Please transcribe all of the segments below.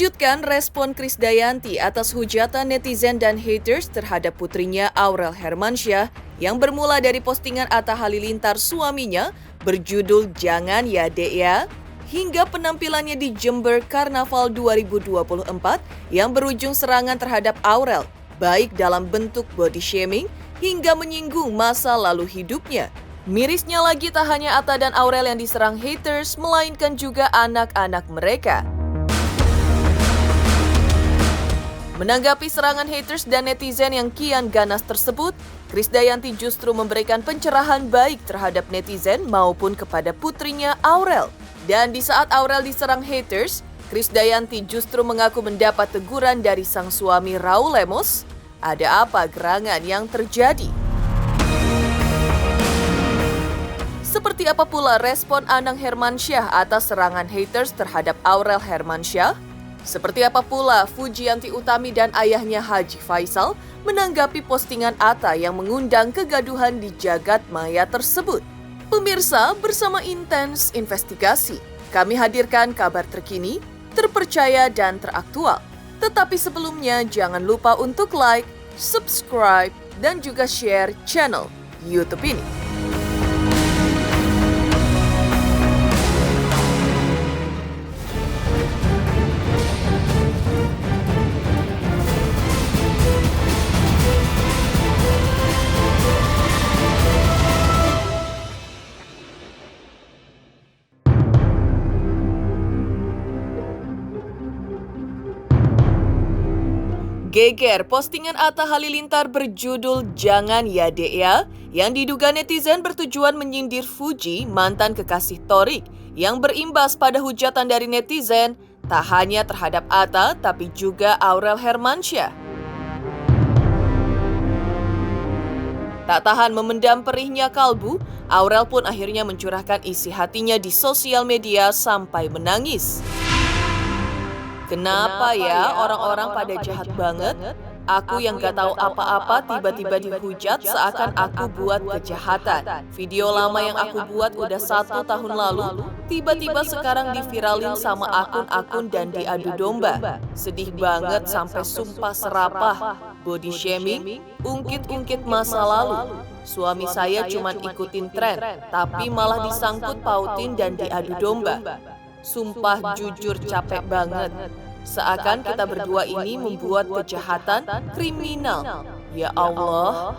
Mengejutkan respon Krisdayanti atas hujatan netizen dan haters terhadap putrinya Aurel Hermansyah yang bermula dari postingan Atta Halilintar suaminya berjudul "Jangan Ya Dek Ya" hingga penampilannya di Jember Karnaval 2024 yang berujung serangan terhadap Aurel, baik dalam bentuk body shaming hingga menyinggung masa lalu hidupnya. Mirisnya lagi, tak hanya Atta dan Aurel yang diserang haters, melainkan juga anak-anak mereka. Menanggapi serangan haters dan netizen yang kian ganas tersebut, Krisdayanti justru memberikan pencerahan baik terhadap netizen maupun kepada putrinya Aurel. Dan di saat Aurel diserang haters, Krisdayanti justru mengaku mendapat teguran dari sang suami Raul Lemos. Ada apa gerangan yang terjadi? Seperti apa pula respon Anang Hermansyah atas serangan haters terhadap Aurel Hermansyah? Seperti apa pula Fujianti Utami dan ayahnya Haji Faisal menanggapi postingan Atta yang mengundang kegaduhan di jagat maya tersebut? Pemirsa, bersama Intens Investigasi, kami hadirkan kabar terkini, terpercaya dan teraktual. Tetapi sebelumnya jangan lupa untuk like, subscribe, dan juga share channel YouTube ini. Geger postingan Atta Halilintar berjudul "Jangan Ya Dek Ya" yang diduga netizen bertujuan menyindir Fuji, mantan kekasih Thorik, yang berimbas pada hujatan dari netizen tak hanya terhadap Atta tapi juga Aurel Hermansyah. Tak tahan memendam perihnya kalbu, Aurel pun akhirnya mencurahkan isi hatinya di sosial media sampai menangis. Kenapa ya orang-orang pada jahat banget? Aku yang gak tahu apa-apa tiba-tiba dihujat seakan aku buat kejahatan. Video lama yang aku buat udah 1 tahun lalu, tiba-tiba sekarang diviralin sama akun-akun dan diadu domba. Sedih banget sampai sumpah serapah. Body shaming, ungkit-ungkit masa lalu. Suami saya cuman ikutin tren, tapi malah disangkut pautin dan diadu domba. Sumpah jujur capek banget. Seakan kita berdua ini membuat kejahatan kriminal. Ya Allah.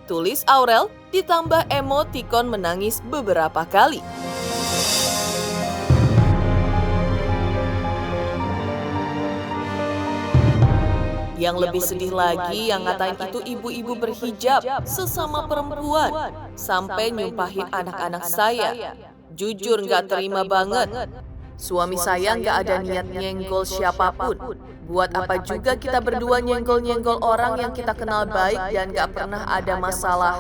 Tulis Aurel ditambah emotikon menangis beberapa kali. Yang lebih sedih lagi yang ngatain itu ibu-ibu berhijab sesama perempuan sampai nyumpahin anak-anak saya. Jujur gak terima banget. Suami saya nggak ada niat nyenggol siapapun. Buat apa juga kita berdua nyenggol-nyenggol orang yang kita kenal baik dan nggak pernah ada masalah.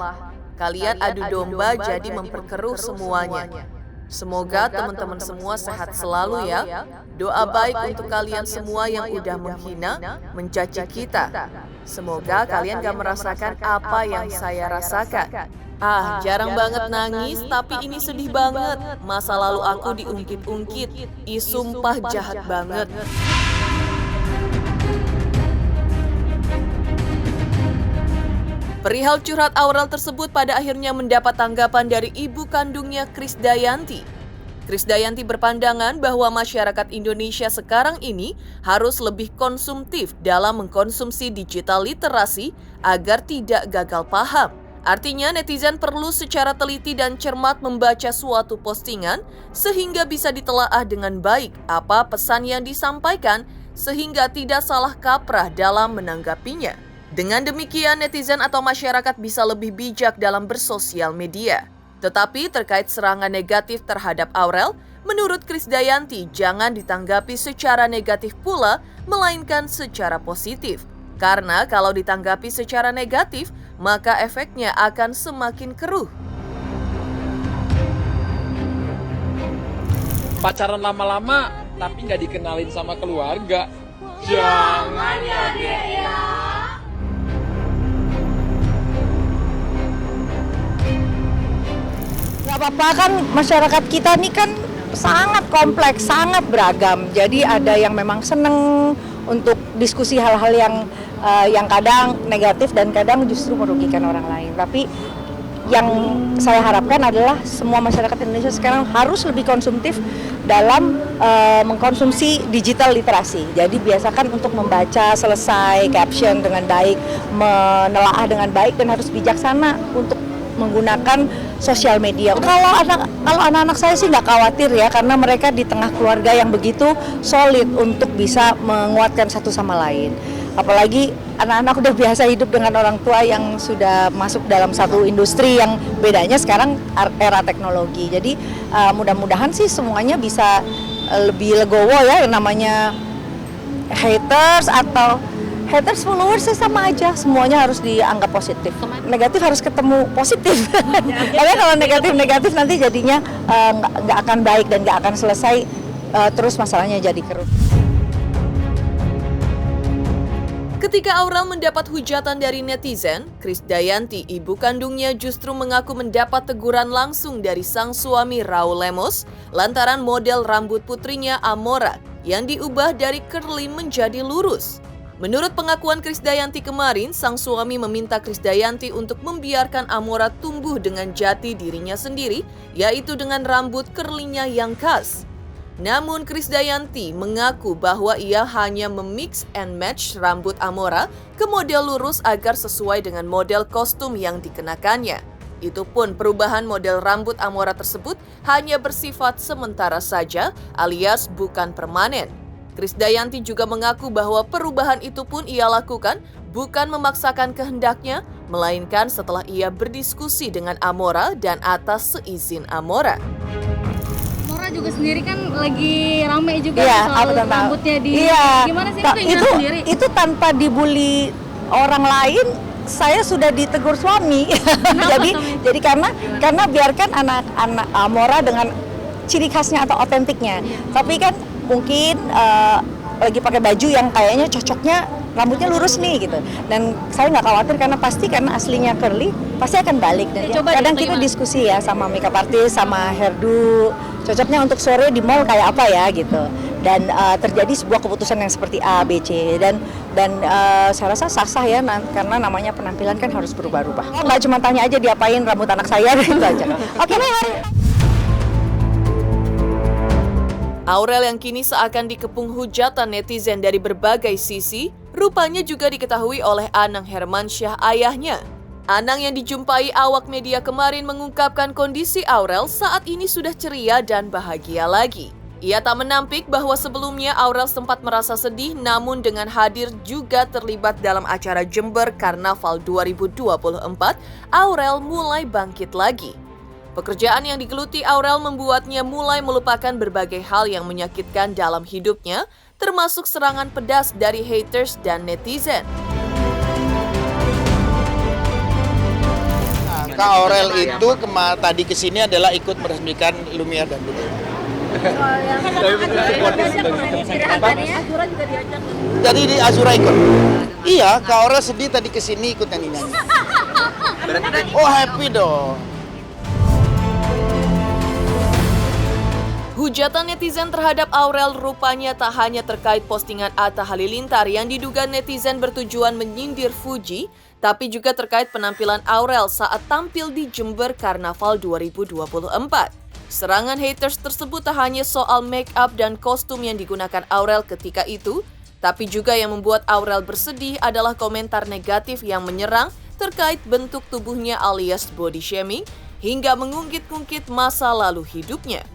Kalian adu domba jadi memperkeruh semuanya. Semoga teman-teman semua sehat selalu ya. Doa baik untuk kalian semua yang udah menghina, mencaci kita. Semoga kalian gak merasakan apa yang saya rasakan. Jarang banget nangis, tapi ini sedih banget. Masa lalu aku diungkit-ungkit. Sumpah jahat banget. Perihal curhat Aurel tersebut pada akhirnya mendapat tanggapan dari ibu kandungnya Krisdayanti. Krisdayanti berpandangan bahwa masyarakat Indonesia sekarang ini harus lebih konsumtif dalam mengkonsumsi digital literasi agar tidak gagal paham. Artinya netizen perlu secara teliti dan cermat membaca suatu postingan sehingga bisa ditelaah dengan baik apa pesan yang disampaikan sehingga tidak salah kaprah dalam menanggapinya. Dengan demikian netizen atau masyarakat bisa lebih bijak dalam bersosial media. Tetapi terkait serangan negatif terhadap Aurel, menurut Krisdayanti jangan ditanggapi secara negatif pula melainkan secara positif. Karena kalau ditanggapi secara negatif, maka efeknya akan semakin keruh. Pacaran lama-lama, tapi nggak dikenalin sama keluarga. Jangan ya, Dek ya. Gak apa-apa kan, masyarakat kita nih kan sangat kompleks, sangat beragam. Jadi ada yang memang seneng untuk diskusi hal-hal yang kadang negatif dan kadang justru merugikan orang lain. Tapi yang saya harapkan adalah semua masyarakat Indonesia sekarang harus lebih konsumtif dalam mengkonsumsi digital literasi. Jadi biasakan untuk membaca selesai caption dengan baik, menelaah dengan baik, dan harus bijaksana untuk menggunakan sosial media. Kalau anak-anak saya sih nggak khawatir ya, karena mereka di tengah keluarga yang begitu solid untuk bisa menguatkan satu sama lain. Apalagi anak-anak udah biasa hidup dengan orang tua yang sudah masuk dalam satu industri yang bedanya sekarang era teknologi. Jadi mudah-mudahan sih semuanya bisa lebih legowo ya, yang namanya haters atau haters followers sama aja, semuanya harus dianggap positif. Negatif harus ketemu positif. Karena kalau negatif nanti jadinya nggak akan baik dan nggak akan selesai, terus masalahnya jadi keruh. Ketika Aurel mendapat hujatan dari netizen, Krisdayanti, ibu kandungnya, justru mengaku mendapat teguran langsung dari sang suami Raul Lemos lantaran model rambut putrinya Amora yang diubah dari curly menjadi lurus. Menurut pengakuan Krisdayanti kemarin, sang suami meminta Krisdayanti untuk membiarkan Amora tumbuh dengan jati dirinya sendiri, yaitu dengan rambut curly-nya yang khas. Namun Krisdayanti mengaku bahwa ia hanya memix and match rambut Amora ke model lurus agar sesuai dengan model kostum yang dikenakannya. Itu pun perubahan model rambut Amora tersebut hanya bersifat sementara saja alias bukan permanen. Krisdayanti juga mengaku bahwa perubahan itu pun ia lakukan bukan memaksakan kehendaknya, melainkan setelah ia berdiskusi dengan Amora dan atas seizin Amora. Juga sendiri kan lagi rame juga soal rambutnya di gimana sih itu sendiri? Itu tanpa dibully orang lain, saya sudah ditegur suami. jadi karena biarkan anak-anak Amora dengan ciri khasnya atau otentiknya. Tapi kan mungkin lagi pakai baju yang kayaknya cocoknya rambutnya lurus nih gitu. Dan saya nggak khawatir karena aslinya curly pasti akan balik. Dan kadang kita diskusi ya sama makeup artist, sama hairdo, cocoknya untuk sore di mall kayak apa ya gitu. Dan terjadi sebuah keputusan yang seperti A, B, C, dan saya rasa sah-sah ya, karena namanya penampilan kan harus berubah-ubah. Nggak cuma tanya aja diapain rambut anak saya gitu aja. Oke, mari. Aurel yang kini seakan dikepung hujatan netizen dari berbagai sisi, rupanya juga diketahui oleh Anang Hermansyah, ayahnya. Anang yang dijumpai awak media kemarin mengungkapkan kondisi Aurel saat ini sudah ceria dan bahagia lagi. Ia tak menampik bahwa sebelumnya Aurel sempat merasa sedih, namun dengan hadir juga terlibat dalam acara Jember Karnaval 2024, Aurel mulai bangkit lagi. Pekerjaan yang digeluti Aurel membuatnya mulai melupakan berbagai hal yang menyakitkan dalam hidupnya, termasuk serangan pedas dari haters dan netizen. Kak Aurel itu tadi kesini adalah ikut meresmikan Lumiere dan Budo. Jadi di Azura ikut. Iya, Kak Aurel sedih tadi kesini ikut nyanyi-nyanyi. Oh, happy dong. Hujatan netizen terhadap Aurel rupanya tak hanya terkait postingan Atta Halilintar yang diduga netizen bertujuan menyindir Fuji, tapi juga terkait penampilan Aurel saat tampil di Jember Karnaval 2024. Serangan haters tersebut tak hanya soal make up dan kostum yang digunakan Aurel ketika itu, tapi juga yang membuat Aurel bersedih adalah komentar negatif yang menyerang terkait bentuk tubuhnya alias body shaming hingga mengungkit-ungkit masa lalu hidupnya.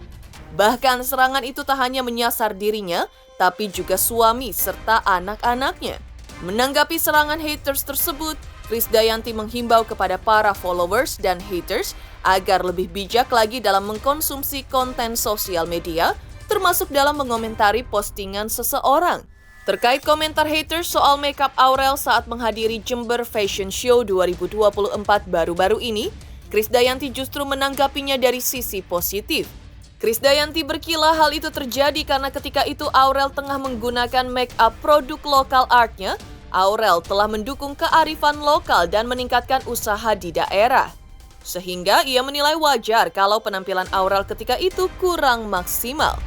Bahkan serangan itu tak hanya menyasar dirinya, tapi juga suami serta anak-anaknya. Menanggapi serangan haters tersebut, Krisdayanti menghimbau kepada para followers dan haters agar lebih bijak lagi dalam mengkonsumsi konten sosial media, termasuk dalam mengomentari postingan seseorang. Terkait komentar haters soal makeup Aurel saat menghadiri Jember Fashion Show 2024 baru-baru ini, Krisdayanti justru menanggapinya dari sisi positif. Krisdayanti berkilah hal itu terjadi karena ketika itu Aurel tengah menggunakan make-up produk lokal artnya. Aurel telah mendukung kearifan lokal dan meningkatkan usaha di daerah. Sehingga ia menilai wajar kalau penampilan Aurel ketika itu kurang maksimal.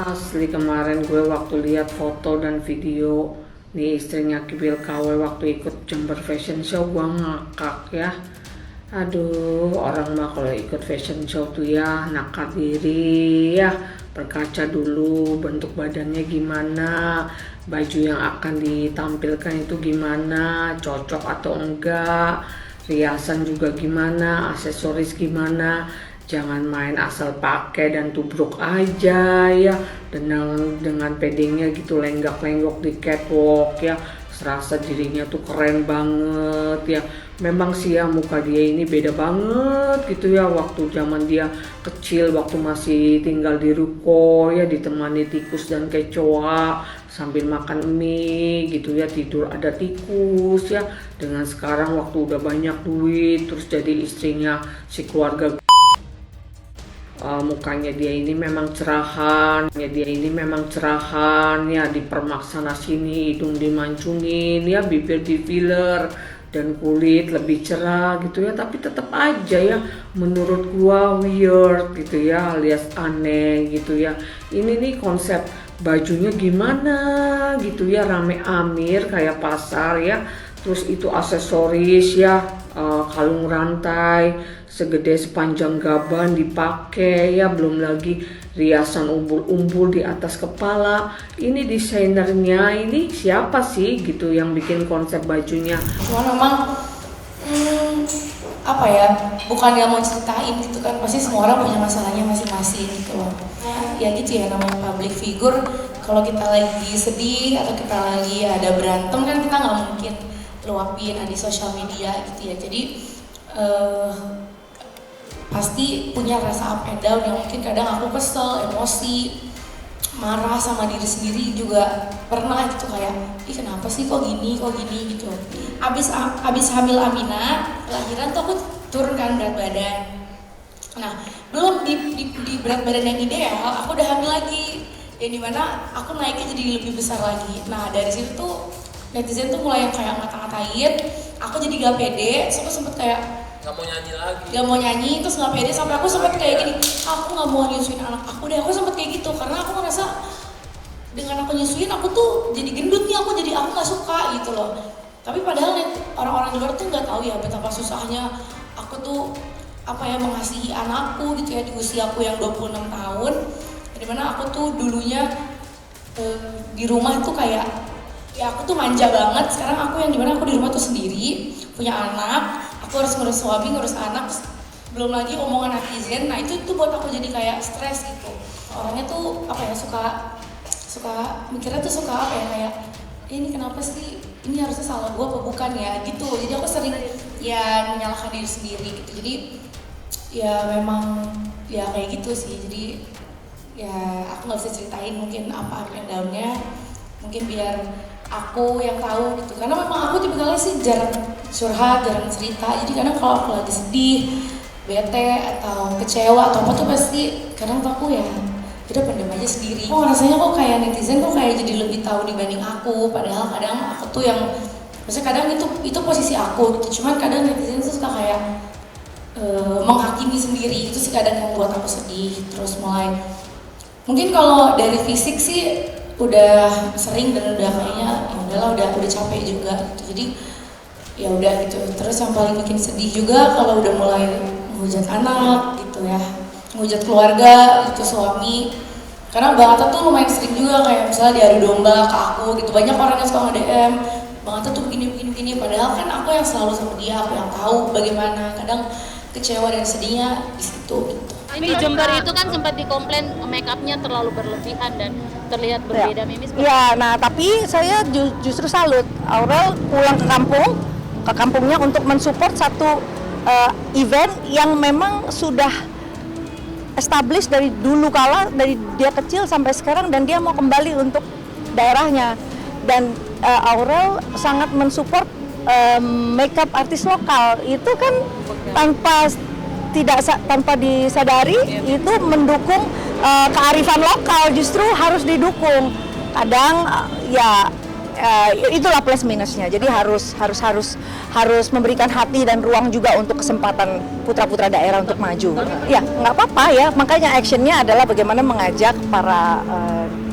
Asli kemarin gue waktu lihat foto dan video nih istrinya Kibil KW waktu ikut Jember Fashion Show, gue ngakak ya. Aduh, orang mah kalau ikut fashion show tuh ya nakar diri ya, berkaca dulu bentuk badannya gimana, baju yang akan ditampilkan itu gimana, cocok atau enggak, riasan juga gimana, aksesoris gimana. Jangan main asal pakai dan tubruk aja ya, dengan paddingnya gitu lenggak-lenggok di catwalk ya, serasa dirinya tuh keren banget ya. Memang sih ya muka dia ini beda banget gitu ya, waktu zaman dia kecil, waktu masih tinggal di ruko ya, ditemani tikus dan kecoa sambil makan mie gitu ya, tidur ada tikus ya. Dengan sekarang waktu udah banyak duit terus jadi istrinya si keluarga, mukanya dia ini memang cerahan ya, dipermaksana sini, hidung dimancungin ya, bibir di filler dan kulit lebih cerah gitu ya, tapi tetap aja ya menurut gua weird gitu ya, alias aneh gitu ya. Ini nih konsep bajunya gimana gitu ya, rame amir kayak pasar ya, terus itu aksesoris ya, kalung rantai segede sepanjang gaban dipakai ya, belum lagi riasan umbul-umbul di atas kepala. Ini desainernya ini siapa sih gitu yang bikin konsep bajunya? Cuma memang apa ya, bukan dia mau ceritain gitu kan, pasti semua orang punya masalahnya masing-masing gitu loh. Ya gitu ya, namanya public figure, kalau kita lagi sedih atau kita lagi ada berantem kan kita nggak mungkin luapin di sosial media gitu ya. Jadi pasti punya rasa up and down yang mungkin kadang aku kesel, emosi, marah sama diri sendiri juga pernah gitu, kayak ih kenapa sih kok gini gitu. Abis hamil Amina lahiran tuh aku turun kan berat badan. Nah belum di berat badan yang ideal aku udah hamil lagi, yang dimana aku naiknya jadi lebih besar lagi. Nah dari situ tuh netizen tuh mulai kayak ngata-ngatain aku, jadi gak pede, so aku sempet kayak gak mau nyanyi, terus gak pede, sampai aku sempet kayak gini, aku gak mau nyusuin anak aku deh. Aku sempet kayak gitu, karena aku ngerasa dengan aku nyusuin aku tuh jadi gendut nih, aku gak suka gitu loh. Tapi padahal orang-orang luar tuh gak tahu ya betapa susahnya aku tuh mengasihi anakku gitu ya, di usiaku yang 26 tahun, dimana aku tuh dulunya di rumah tuh kayak ya aku tuh manja banget. Sekarang aku yang dimana aku di rumah tuh sendiri, punya anak, aku harus ngurus suami, ngurus anak, belum lagi omongan netizen. Nah itu tuh buat aku jadi kayak stres gitu. Orangnya tuh suka mikirnya tuh kayak ini kenapa sih, ini harusnya salah gue apa bukan ya gitu. Jadi aku sering ya menyalahkan diri sendiri gitu. Jadi ya memang ya kayak gitu sih. Jadi ya aku nggak bisa ceritain mungkin apa up and down-nya, mungkin biar aku yang tahu gitu. Karena memang aku tipikalnya sih jarang curhat, jarang cerita. Jadi kadang kalau aku lagi sedih, bete atau kecewa atau apa tuh pasti kadang tuh aku ya udah pendem aja sendiri. Oh rasanya kok kayak netizen kok kayak jadi lebih tahu dibanding aku. Padahal kadang aku tuh yang, maksudnya kadang itu posisi aku gitu. Cuman kadang netizen tuh suka kayak menghakimi sendiri. Itu sih kadang yang buat aku sedih. Terus mulai mungkin kalau dari fisik sih udah sering dan udah kayaknya ya udahlah, udah capek juga gitu. Jadi ya udah gitu. Terus yang paling bikin sedih juga kalau udah mulai menghujat anak gitu ya, menghujat keluarga gitu, suami. Karena Bang Atta tuh lumayan sering juga kayak misalnya diadu domba ke aku gitu. Banyak orang yang suka nge-DM, Bang Atta tuh begini. Padahal kan aku yang selalu sama dia, aku yang tahu bagaimana kadang kecewa dan sedihnya di situ gitu. Di Jember itu kan sempat dikomplain make up-nya terlalu berlebihan dan terlihat berbeda mimis. Ya, nah tapi saya justru salut Aurel pulang ke kampungnya untuk mensupport satu event yang memang sudah established dari dulu kala, dari dia kecil sampai sekarang, dan dia mau kembali untuk daerahnya. Dan Aurel sangat mensupport makeup artis lokal. Itu kan tanpa disadari itu mendukung kearifan lokal justru harus didukung. Kadang itulah plus minusnya. Jadi harus memberikan hati dan ruang juga untuk kesempatan putra-putra daerah untuk maju. Ya, nggak apa-apa ya. Makanya actionnya adalah bagaimana mengajak para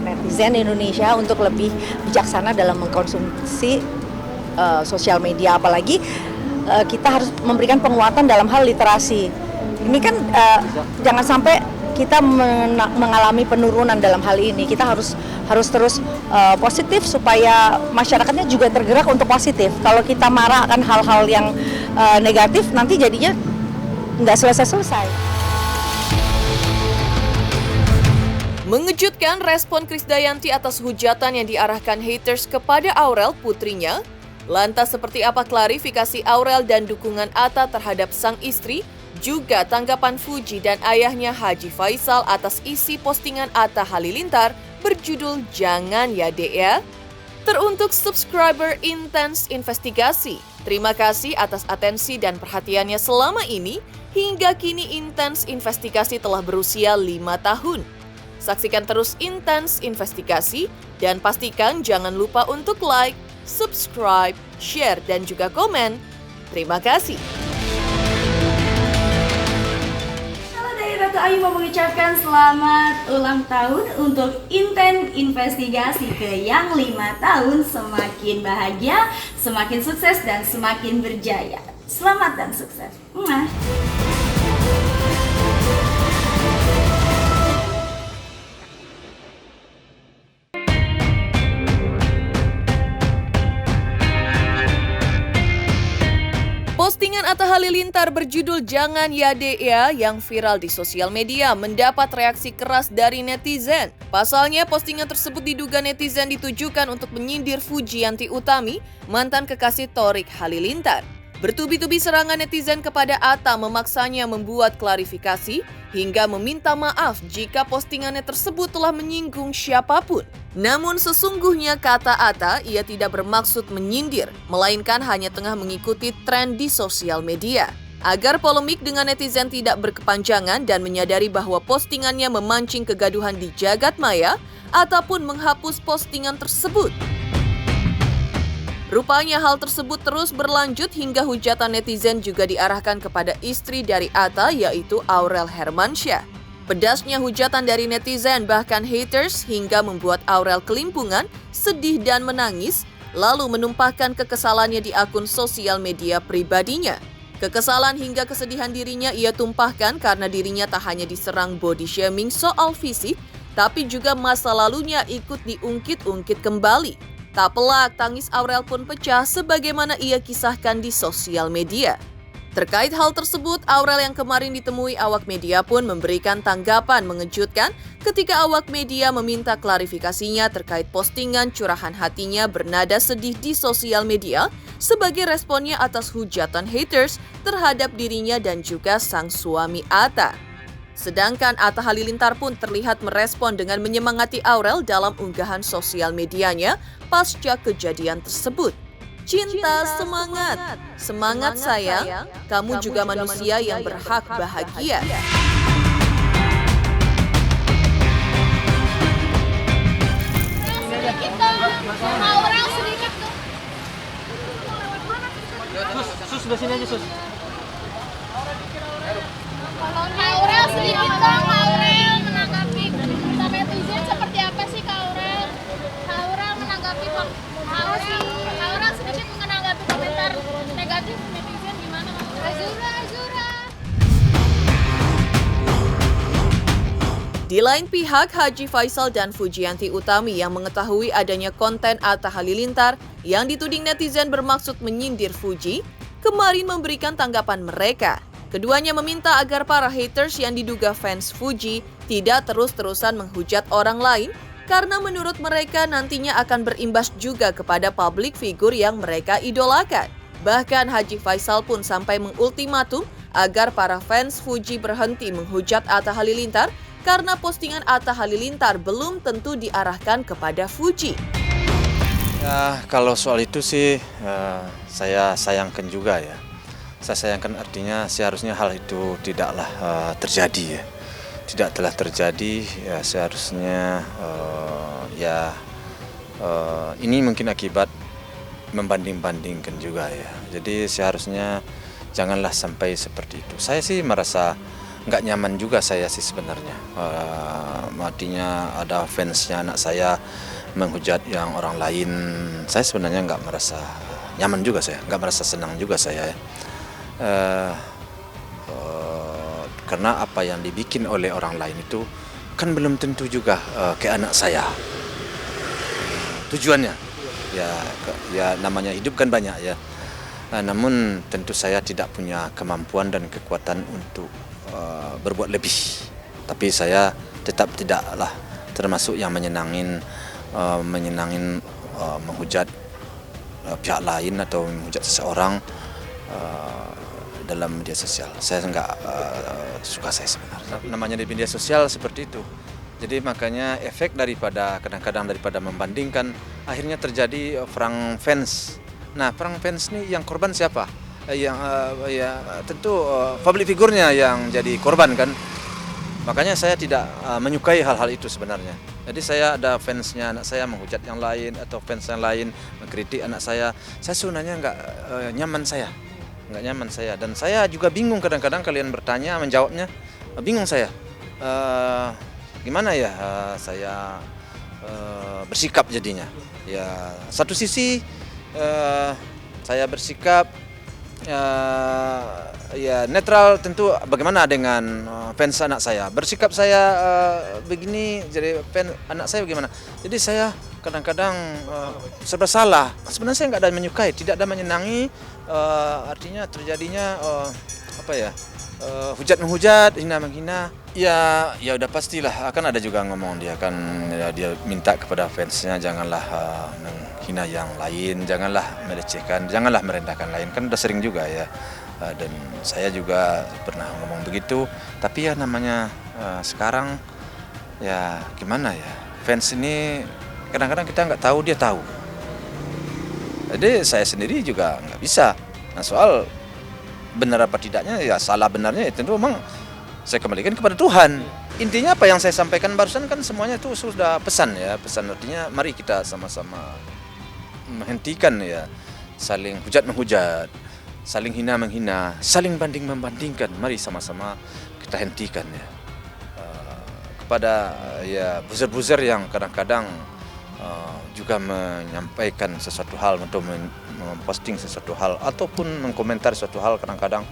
netizen Indonesia untuk lebih bijaksana dalam mengkonsumsi sosial media. Apalagi kita harus memberikan penguatan dalam hal literasi. Ini kan jangan sampai kita mengalami penurunan dalam hal ini. Kita harus terus positif supaya masyarakatnya juga tergerak untuk positif. Kalau kita marah akan hal-hal yang negatif, nanti jadinya nggak selesai-selesai. Mengejutkan respon Krisdayanti atas hujatan yang diarahkan haters kepada Aurel putrinya. Lantas seperti apa klarifikasi Aurel dan dukungan Atta terhadap sang istri? Juga tanggapan Fuji dan ayahnya Haji Faisal atas isi postingan Atta Halilintar berjudul "Jangan Ya Dek Ya". Teruntuk subscriber Intens Investigasi, terima kasih atas atensi dan perhatiannya selama ini. Hingga kini Intens Investigasi telah berusia 5 tahun. Saksikan terus Intens Investigasi dan pastikan jangan lupa untuk like, subscribe, share, dan juga komen. Terima kasih. Ratu Ayu mau mengucapkan selamat ulang tahun untuk Intens Investigasi ke yang 5 tahun. Semakin bahagia, semakin sukses, dan semakin berjaya. Selamat dan sukses. Postingan Atta Halilintar berjudul "Jangan Ya Dek Ya" yang viral di sosial media mendapat reaksi keras dari netizen. Pasalnya, postingan tersebut diduga netizen ditujukan untuk menyindir Fujiyanti Utami, mantan kekasih Thorik Halilintar. Bertubi-tubi serangan netizen kepada Atta memaksanya membuat klarifikasi hingga meminta maaf jika postingannya tersebut telah menyinggung siapapun. Namun sesungguhnya kata Atta, ia tidak bermaksud menyindir, melainkan hanya tengah mengikuti tren di sosial media. Agar polemik dengan netizen tidak berkepanjangan dan menyadari bahwa postingannya memancing kegaduhan di jagat maya, Atta pun menghapus postingan tersebut. Rupanya hal tersebut terus berlanjut hingga hujatan netizen juga diarahkan kepada istri dari Atta, yaitu Aurel Hermansyah. Pedasnya hujatan dari netizen bahkan haters hingga membuat Aurel kelimpungan, sedih dan menangis, lalu menumpahkan kekesalannya di akun sosial media pribadinya. Kekesalan hingga kesedihan dirinya ia tumpahkan karena dirinya tak hanya diserang body shaming soal fisik, tapi juga masa lalunya ikut diungkit-ungkit kembali. Tak pelak, tangis Aurel pun pecah sebagaimana ia kisahkan di sosial media. Terkait hal tersebut, Aurel yang kemarin ditemui awak media pun memberikan tanggapan mengejutkan ketika awak media meminta klarifikasinya terkait postingan curahan hatinya bernada sedih di sosial media sebagai responnya atas hujatan haters terhadap dirinya dan juga sang suami Atta. Sedangkan Atta Halilintar pun terlihat merespon dengan menyemangati Aurel dalam unggahan sosial medianya pasca kejadian tersebut. Cinta, semangat. Semangat sayang, kamu juga manusia yang berhak bahagia. Aurel sedikit tuh. Sus, sebelah sini aja, Sus. Aurel sedikit dong, Aurel menanggapi komentar netizen seperti apa sih Kak Aurel? Kak Aurel menanggapi Aurel sedikit menanggapi komentar negatif netizen gimana? Azura. Di lain pihak, Haji Faisal dan Fujiyanti Utami yang mengetahui adanya konten Atta Halilintar yang dituding netizen bermaksud menyindir Fuji, kemarin memberikan tanggapan mereka. Keduanya meminta agar para haters yang diduga fans Fuji tidak terus-terusan menghujat orang lain karena menurut mereka nantinya akan berimbas juga kepada publik figur yang mereka idolakan. Bahkan Haji Faisal pun sampai mengultimatum agar para fans Fuji berhenti menghujat Atta Halilintar karena postingan Atta Halilintar belum tentu diarahkan kepada Fuji. Ya, kalau soal itu sih saya sayangkan juga ya. Saya sayangkan artinya seharusnya hal itu tidaklah terjadi ya. tidak telah terjadi, ya seharusnya ini mungkin akibat membanding-bandingkan juga ya. Jadi seharusnya janganlah sampai seperti itu. Saya sih merasa nggak nyaman juga saya sih sebenarnya. Artinya ada fansnya anak saya menghujat yang orang lain. Saya sebenarnya nggak merasa nyaman juga saya, nggak merasa senang juga saya. Karena apa yang dibikin oleh orang lain itu kan belum tentu juga kayak anak saya. Tujuannya ya namanya hidup kan banyak ya. Namun tentu saya tidak punya kemampuan dan kekuatan untuk berbuat lebih. Tapi saya tetap tidaklah termasuk yang menyenangin menghujat pihak lain atau menghujat seseorang dalam media sosial. Saya nggak suka saya sebenarnya. Namanya di media sosial seperti itu. Jadi makanya efek daripada kadang-kadang daripada membandingkan akhirnya terjadi perang fans. Nah, perang fans ini yang korban siapa? Tentu public figurnya yang jadi korban kan. Makanya saya tidak menyukai hal-hal itu sebenarnya. Jadi saya ada fansnya anak saya menghujat yang lain atau fans yang lain mengkritik anak saya sebenarnya nggak nyaman saya. Nggak nyaman saya, dan saya juga bingung kadang-kadang kalian bertanya menjawabnya bingung saya. Gimana ya saya bersikap jadinya. Ya satu sisi saya bersikap ya netral, tentu bagaimana dengan fans anak saya. Bersikap saya begini, jadi fans anak saya bagaimana. Jadi saya kadang-kadang serba salah. Sebenarnya saya nggak ada menyukai, tidak ada menyenangi artinya terjadinya hujat menghujat, hina menghina. Ya udah pastilah akan ada juga ngomong dia kan dia minta kepada fansnya janganlah menghina yang lain, janganlah melecehkan, janganlah merendahkan lain, kan udah sering juga ya. Dan saya juga pernah ngomong begitu, tapi ya namanya sekarang ya gimana ya, fans ini kadang-kadang kita nggak tahu dia tahu. Jadi saya sendiri juga nggak bisa. Nah soal benar apa tidaknya ya salah benarnya itu memang saya kembalikan kepada Tuhan. Intinya apa yang saya sampaikan barusan kan semuanya itu sudah pesan ya, pesan artinya mari kita sama-sama menghentikan ya saling hujat menghujat, saling hina menghina, saling banding membandingkan. Mari sama-sama kita hentikan ya. Kepada ya buzzer-buzzer yang kadang-kadang juga menyampaikan sesuatu hal atau memposting sesuatu hal ataupun mengkomentar sesuatu hal, kadang-kadang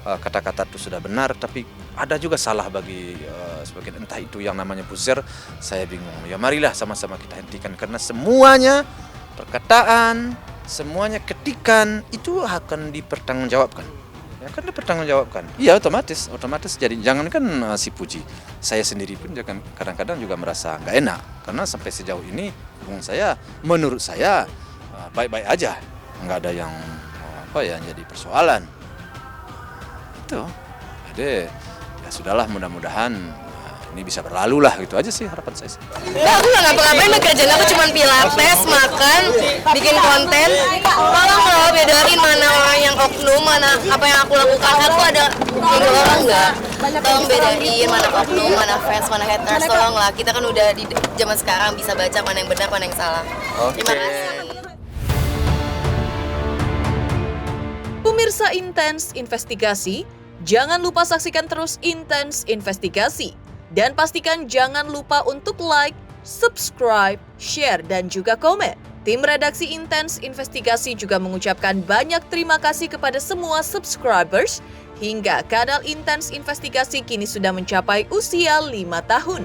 kata-kata itu sudah benar tapi ada juga salah bagi sebagian, entah itu yang namanya buzzer. Saya bingung ya, marilah sama-sama kita hentikan karena semuanya perkataan, semuanya ketikan itu akan dipertanggungjawabkan. Ya kan dipertanggungjawabkan. Iya otomatis jadi jangankan si puji. Saya sendiri pun kadang-kadang juga merasa nggak enak karena sampai sejauh ini hubungan saya menurut saya baik-baik aja. Nggak ada yang jadi persoalan. Itu. Jadi ya sudahlah, mudah-mudahan ini bisa berlalu lah, gitu aja sih harapan saya. Nah, aku nggak ngapa-ngapain, kerjaan aku cuma pilates, makan, bikin konten. Tolong loh bedain mana orang yang oknum, mana apa yang aku lakukan. Aku ada minggu orang nggak? Tolong bedain mana oknum, mana fans, mana haters. Tolong lah, kita kan udah di zaman sekarang bisa baca mana yang benar, mana yang salah. Terima kasih. Pemirsa Intens Investigasi, jangan lupa saksikan terus Intens Investigasi. Dan pastikan jangan lupa untuk like, subscribe, share, dan juga komen. Tim redaksi Intens Investigasi juga mengucapkan banyak terima kasih kepada semua subscribers hingga kanal Intens Investigasi kini sudah mencapai usia 5 tahun.